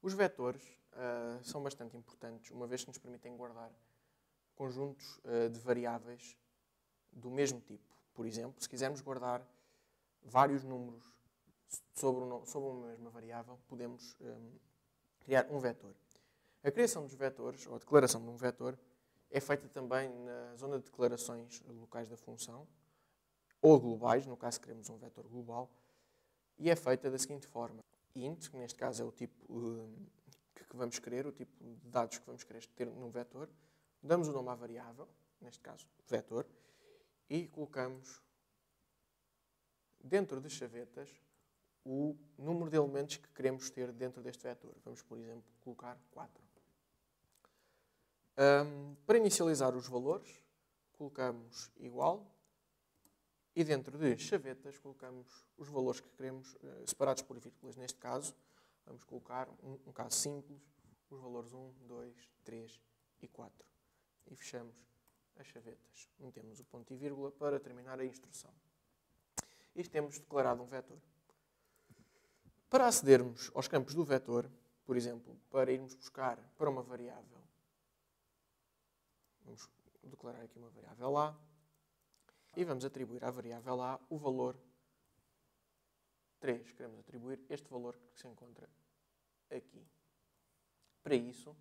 Os vetores são bastante importantes, uma vez que nos permitem guardar conjuntos de variáveis do mesmo tipo. Por exemplo, se quisermos guardar vários números sobre uma mesma variável, podemos criar um vetor. A criação dos vetores, ou a declaração de um vetor, é feita também na zona de declarações locais da função, ou globais, no caso queremos um vetor global, e é feita da seguinte forma. Int, que neste caso é o tipo que vamos querer, o tipo de dados que vamos querer ter num vetor, damos o nome à variável, neste caso vetor, e colocamos dentro de chavetas o número de elementos que queremos ter dentro deste vetor. Vamos, por exemplo, colocar 4. Para inicializar os valores, colocamos igual e dentro de chavetas colocamos os valores que queremos separados por vírgulas. Neste caso, vamos colocar um caso simples, os valores 1, 2, 3 e 4. E fechamos as chavetas. Metemos o ponto e vírgula para terminar a instrução. Isto temos declarado um vetor. Para acedermos aos campos do vetor, por exemplo, para irmos buscar para uma variável, vamos declarar aqui uma variável A e vamos atribuir à variável A o valor 3. Queremos atribuir este valor que se encontra aqui. Para isso,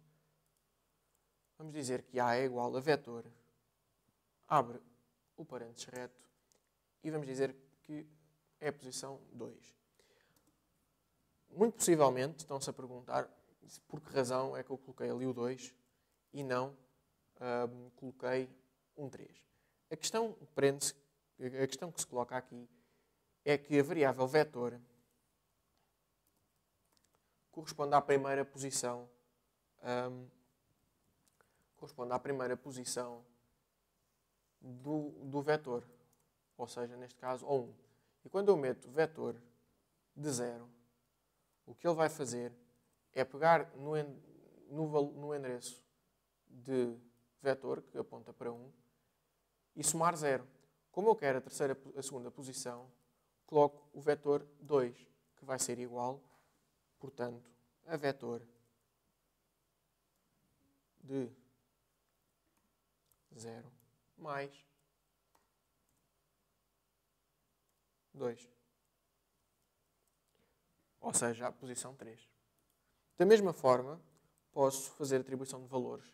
vamos dizer que A é igual a vetor, abre o parênteses reto e vamos dizer que é a posição 2. Muito possivelmente estão-se a perguntar por que razão é que eu coloquei ali o 2 e não coloquei um 3. A questão que se coloca aqui é que a variável vetor corresponde à primeira posição do vetor, ou seja, neste caso, 1. E quando eu meto vetor de 0, o que ele vai fazer é pegar no endereço de vetor, que aponta para 1, e somar 0. Como eu quero a segunda posição, coloco o vetor 2, que vai ser igual, portanto, a vetor de 0 mais 2. Ou seja, a posição 3. Da mesma forma, posso fazer atribuição de valores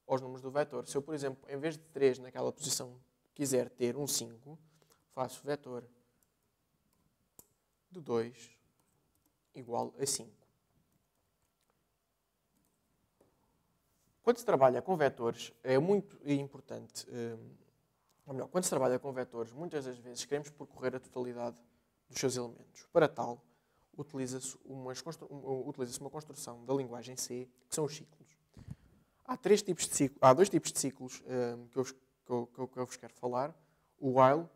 aos números do vetor. Se eu, por exemplo, em vez de 3 naquela posição, quiser ter um 5, faço vetor de 2 igual a 5. Quando se trabalha com vetores, é muito importante, ou melhor, quando se trabalha com vetores, muitas das vezes queremos percorrer a totalidade dos seus elementos. Para tal, utiliza-se uma construção da linguagem C, que são os ciclos. Há dois tipos de ciclos que eu vos quero falar. O while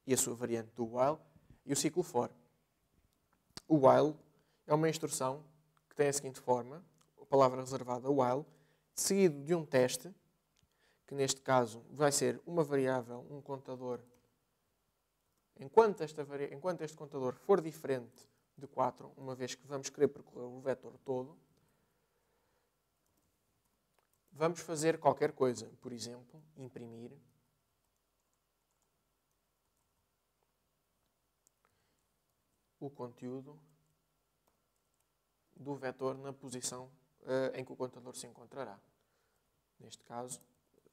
e a sua variante do while e o ciclo for. O while é uma instrução que tem a seguinte forma, a palavra reservada while, seguido de um teste, que neste caso vai ser uma variável, um contador. Enquanto este contador for diferente de 4, uma vez que vamos querer percorrer o vetor todo, vamos fazer qualquer coisa. Por exemplo, imprimir o conteúdo do vetor na posição em que o contador se encontrará. Neste caso,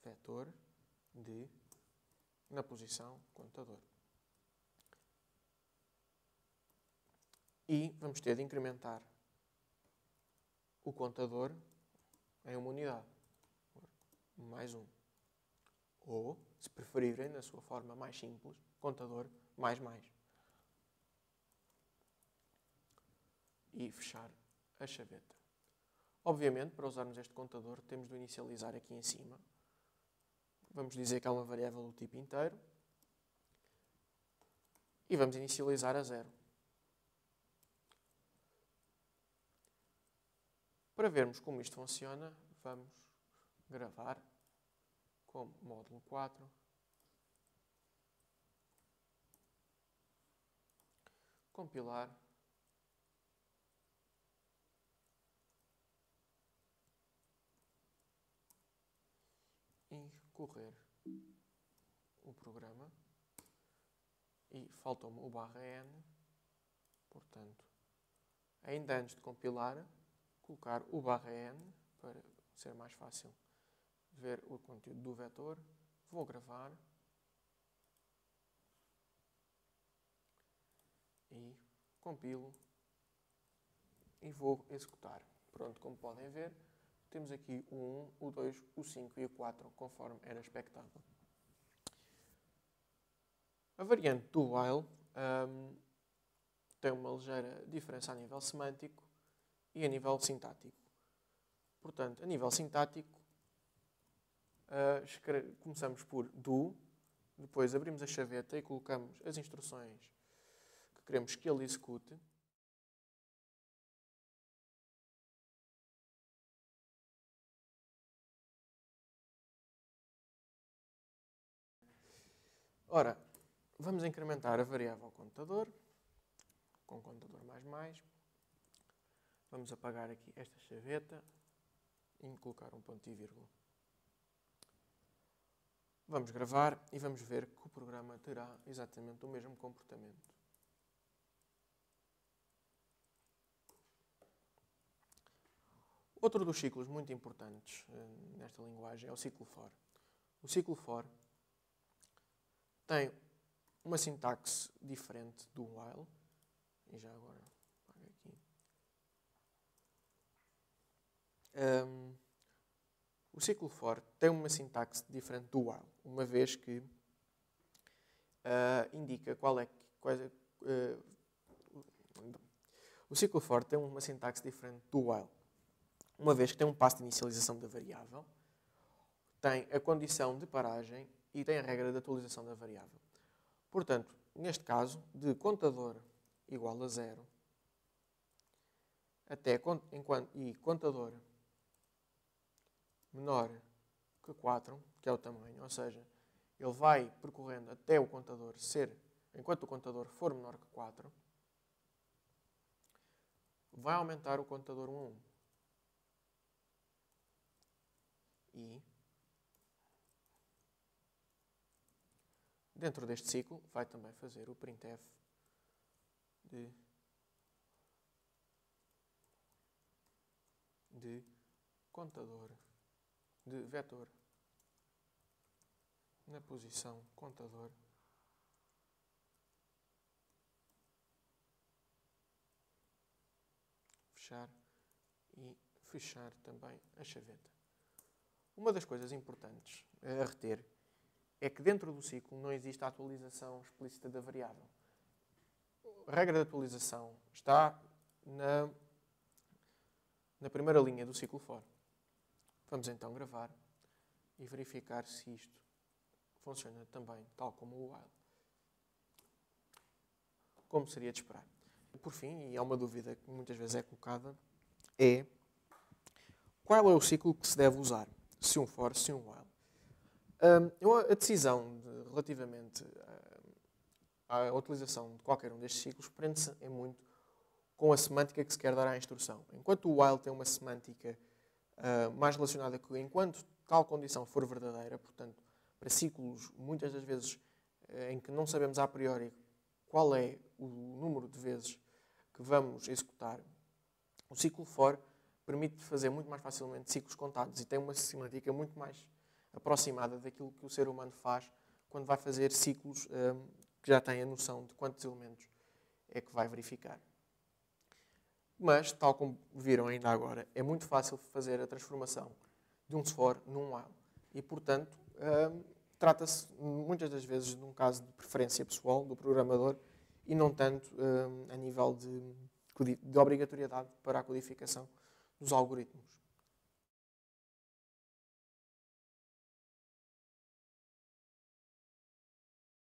vetor de na posição contador. E vamos ter de incrementar o contador em uma unidade. Mais 1. Ou, se preferirem, na sua forma mais simples, contador mais. E fechar a chaveta. Obviamente, para usarmos este contador, temos de o inicializar aqui em cima. Vamos dizer que é uma variável do tipo inteiro. E vamos inicializar a 0. Para vermos como isto funciona, vamos gravar como módulo 4. Compilar. correr o programa e faltou-me o /n, portanto, ainda antes de compilar, colocar o /n para ser mais fácil ver o conteúdo do vetor. Vou gravar e compilo e vou executar. Pronto, como podem ver, temos aqui o 1, o 2, o 5 e o 4, conforme era expectável. A variante do while tem uma ligeira diferença a nível semântico e a nível sintático. Portanto, a nível sintático, começamos por do, depois abrimos a chaveta e colocamos as instruções que queremos que ele execute. Ora, vamos incrementar a variável contador, com contador mais. Vamos apagar aqui esta chaveta e colocar um ponto e vírgula. Vamos gravar e vamos ver que o programa terá exatamente o mesmo comportamento. Outro dos ciclos muito importantes nesta linguagem é o ciclo for. O ciclo for tem uma sintaxe diferente do while. E já agora, apago aqui. O ciclo for tem uma sintaxe diferente do while, uma vez que indica o ciclo for tem uma sintaxe diferente do while, uma vez que tem um passo de inicialização da variável, tem a condição de paragem e tem a regra de atualização da variável. Portanto, neste caso, de contador igual a 0 até contador menor que 4, que é o tamanho, ou seja, ele vai percorrendo até o contador enquanto o contador for menor que 4, vai aumentar o contador 1. E dentro deste ciclo vai também fazer o printf de contador, de vetor, na posição contador, fechar e fechar também a chaveta. Uma das coisas importantes a reter é que dentro do ciclo não existe a atualização explícita da variável. A regra de atualização está na primeira linha do ciclo for. Vamos então gravar e verificar se isto funciona também, tal como o while. Como seria de esperar. Por fim, e é uma dúvida que muitas vezes é colocada, é qual é o ciclo que se deve usar? Se um for, se um while. A decisão relativamente à utilização de qualquer um destes ciclos prende-se muito com a semântica que se quer dar à instrução. Enquanto o while tem uma semântica mais relacionada com enquanto tal condição for verdadeira, portanto, para ciclos, muitas das vezes, em que não sabemos a priori qual é o número de vezes que vamos executar, o ciclo for permite fazer muito mais facilmente ciclos contados e tem uma semântica muito mais aproximada daquilo que o ser humano faz quando vai fazer ciclos que já têm a noção de quantos elementos é que vai verificar. Mas, tal como viram ainda agora, é muito fácil fazer a transformação de um for num while. E, portanto, trata-se muitas das vezes de um caso de preferência pessoal do programador e não tanto a nível de obrigatoriedade para a codificação dos algoritmos.